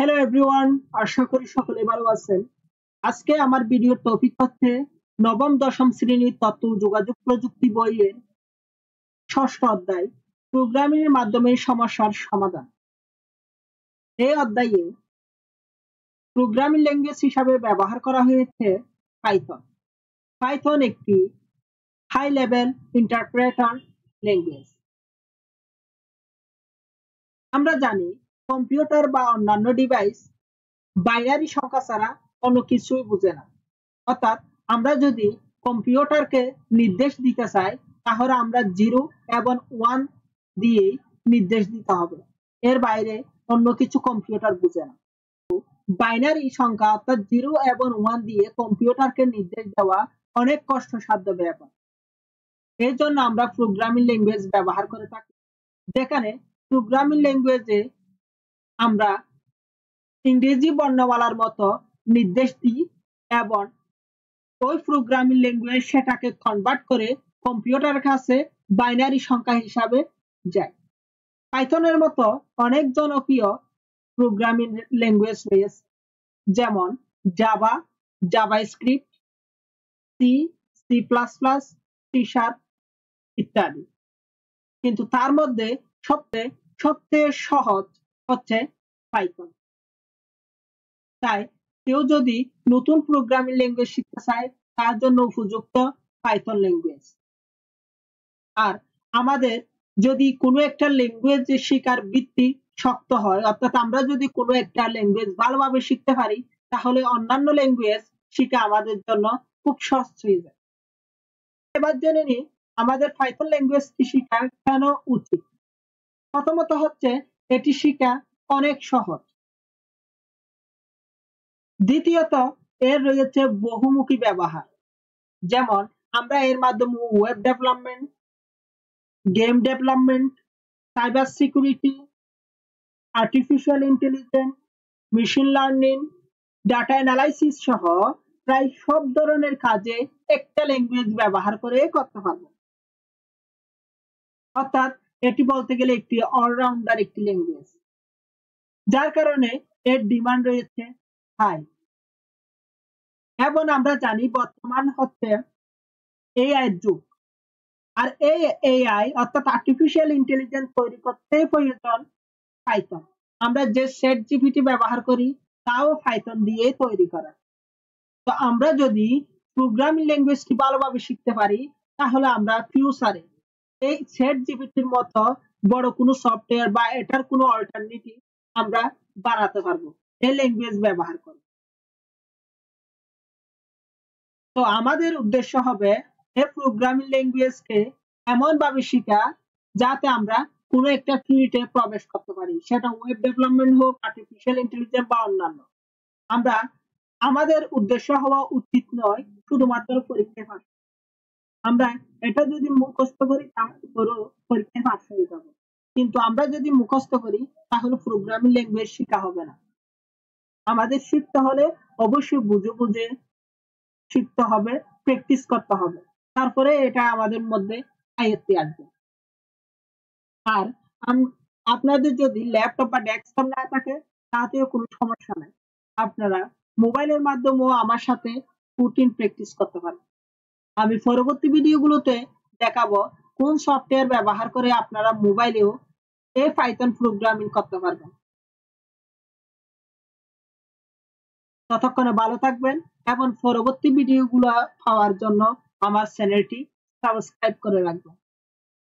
Hello everyone, আশা করি সকলে ভালো আছেন। আজকে আমার ভিডিওর টপিক হচ্ছে নবম দশম শ্রেণীর তথ্য ও যোগাযোগ প্রযুক্তি বইয়ের ষষ্ঠ অধ্যায় প্রোগ্রামিং এর মাধ্যমে সমস্যার সমাধান। এই অধ্যায়ে প্রোগ্রামিং ল্যাঙ্গুয়েজ হিসাবে ব্যবহার করা হয়েছে পাইথন। পাইথন একটি হাই লেভেল ইন্টারপ্রেটার ল্যাঙ্গুয়েজ। আমরা জানি কম্পিউটার বা অন্যান্য ডিভাইস বাইনারি সংখ্যা ছাড়া অন্য কিছুই বুঝে না। অর্থাৎ আমরা যদি কম্পিউটারকে নির্দেশ দিতে চাই তাহলে আমরা 0 এবং 1 দিয়ে নির্দেশ দিতে হবে। এর বাইরে অন্য কিছু কম্পিউটার বুঝে না। বাইনারি সংখ্যা অর্থাৎ 0 এবং 1 দিয়ে কম্পিউটারকে নির্দেশ দেওয়া অনেক কষ্টসাধ্য ব্যাপার। এর জন্য আমরা প্রোগ্রামিং ল্যাঙ্গুয়েজ ব্যবহার করে থাকি, যেখানে প্রোগ্রামিং ল্যাঙ্গুয়েজে আমরা ইংরেজি বর্ণমালার মতো নির্দেশ দিই এবং ওই প্রোগ্রামিং ল্যাঙ্গুয়েজ সেটাকে কনভার্ট করে কম্পিউটারের কাছে বাইনারি সংখ্যা হিসাবে যায়। পাইথনের মতো অনেক জনপ্রিয় প্রোগ্রামিং ল্যাঙ্গুয়েজ রয়েছে, যেমন Java, JavaScript, C, C plus plus, C sharp ইত্যাদি। কিন্তু তার মধ্যে সবচেয়ে সহজ হচ্ছে পাইথন। তাই কেউ যদি নতুন প্রোগ্রামিং ল্যাঙ্গুয়েজ শিখতে চায় তার জন্য উপযুক্ত পাইথন ল্যাঙ্গুয়েজ। আর আমাদের যদি কোনো একটা ল্যাঙ্গুয়েজ শেখার ভিত্তি শক্ত হয়, অর্থাৎ আমরা যদি কোনো একটা ল্যাঙ্গুয়েজ ভালোভাবে শিখতে পারি, তাহলে অন্যান্য ল্যাঙ্গুয়েজ শেখা আমাদের জন্য খুব সহজ হয়ে যায়। এবার জেনে নিই আমাদের পাইথন ল্যাঙ্গুয়েজটি শেখা কেন উচিত। প্রথমত হচ্ছে এটি শেখা অনেক সহজ। দ্বিতীয়ত এর রয়েছে বহুমুখী ব্যবহার, যেমন আমরা এর মাধ্যমে web development, game development, cyber security, artificial intelligence, machine learning, data analysis সহ প্রায় সব ধরনের কাজে একটা ল্যাঙ্গুয়েজ ব্যবহার করে করতে পারবো। অর্থাৎ এটি বলতে গেলে একটি অলরাউন্ডার একটি ল্যাঙ্গুয়েজ, যার কারণে এর ডিমান্ড রয়েছে হাই। এবং আমরা জানি বর্তমান হচ্ছে এআই এর যুগ। আর এই এআই অর্থাৎ আর্টিফিশিয়াল ইন্টেলিজেন্স তৈরি করতে প্রয়োজন পাইথন। আমরা যে চ্যাট জিপিটি ব্যবহার করি তাও পাইথন দিয়ে তৈরি করা। তো আমরা যদি প্রোগ্রামিং ল্যাঙ্গুয়েজটি ভালোভাবে শিখতে পারি, তাহলে আমরা ফিউচারে এই চ্যাট জিপিটির মতো বড় কোনো সফটওয়্যার বা এটার কোনো অল্টারনেটিভ আমরা বানাতে পারবো এই ল্যাঙ্গুয়েজ ব্যবহার করে। তো আমাদের উদ্দেশ্য হবে এই প্রোগ্রামিং ল্যাঙ্গুয়েজকে এমন ভাবে শেখা যাতে আমরা কোনো একটা ফিল্ডে প্রবেশ করতে পারি, সেটা ওয়েব ডেভেলপমেন্ট হোক, আর্টিফিশিয়াল ইন্টেলিজেন্স বা অন্যান্য। আমরা আমাদের উদ্দেশ্য হওয়া উচিত নয় শুধুমাত্র পরীক্ষায় পাস। আমরা এটা যদি মুখস্থ করি তাহলে পরীক্ষায় পাস হয়ে যাবো, কিন্তু আমরা যদি মুখস্থ করি তাহলে প্রোগ্রামিং ল্যাঙ্গুয়েজ শেখা হবে না। আমাদের শিখতে হলে অবশ্যই বুঝে বুঝে শিখতে হবে, প্র্যাকটিস করতে হবে, তারপরে এটা আমাদের মধ্যে আয়ত্তে আসবে। আর আপনাদের যদি ল্যাপটপ বা ডেস্কটপ না থাকে তাতেও কোনো সমস্যা নাই, আপনারা মোবাইলের মাধ্যমেও আমার সাথে রুটিন প্র্যাকটিস করতে পারেন। আমি পরবর্তী ভিডিওগুলোতে দেখাবো কোন সফটওয়্যার ব্যবহার করে আপনারা মোবাইলেও এই পাইথন প্রোগ্রামিং করতে পারবেন। ততক্ষণে ভালো থাকবেন এবং পরবর্তী ভিডিওগুলো পাওয়ার জন্য আমার চ্যানেলটি সাবস্ক্রাইব করে রাখবেন।